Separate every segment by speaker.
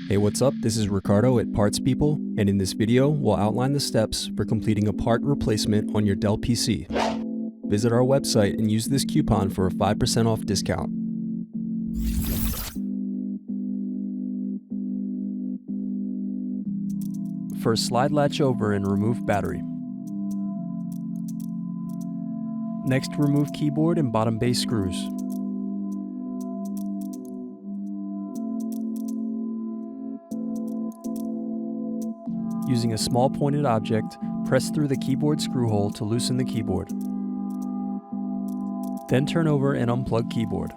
Speaker 1: Hey, what's up? This is Ricardo at Parts People, and in this video, we'll outline the steps for completing a part replacement on your Dell PC. Visit our website and use this coupon for a 5% off discount. First, slide latch over and remove battery. Next, remove keyboard and bottom base screws. Using a small pointed object, press through the keyboard screw hole to loosen the keyboard. Then turn over and unplug keyboard.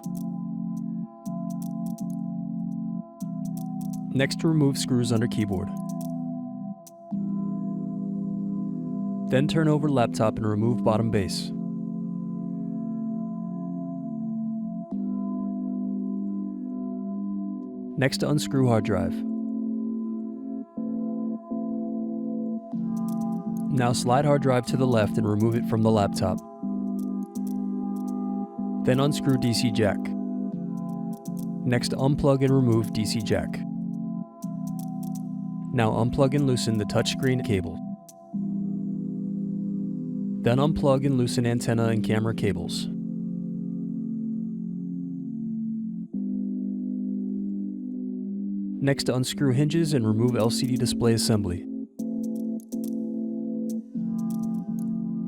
Speaker 1: Next, remove screws under keyboard. Then turn over laptop and remove bottom base. Next, unscrew hard drive. Now slide hard drive to the left and remove it from the laptop. Then unscrew DC jack. Next, unplug and remove DC jack. Now unplug and loosen the touchscreen cable. Then unplug and loosen antenna and camera cables. Next, unscrew hinges and remove LCD display assembly.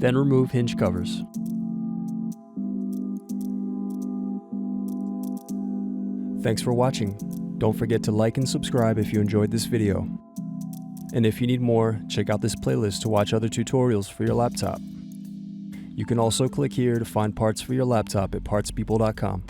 Speaker 1: Then remove hinge covers. Thanks for watching. Don't forget to like and subscribe if you enjoyed this video. And if you need more, check out this playlist to watch other tutorials for your laptop. You can also click here to find parts for your laptop at partspeople.com.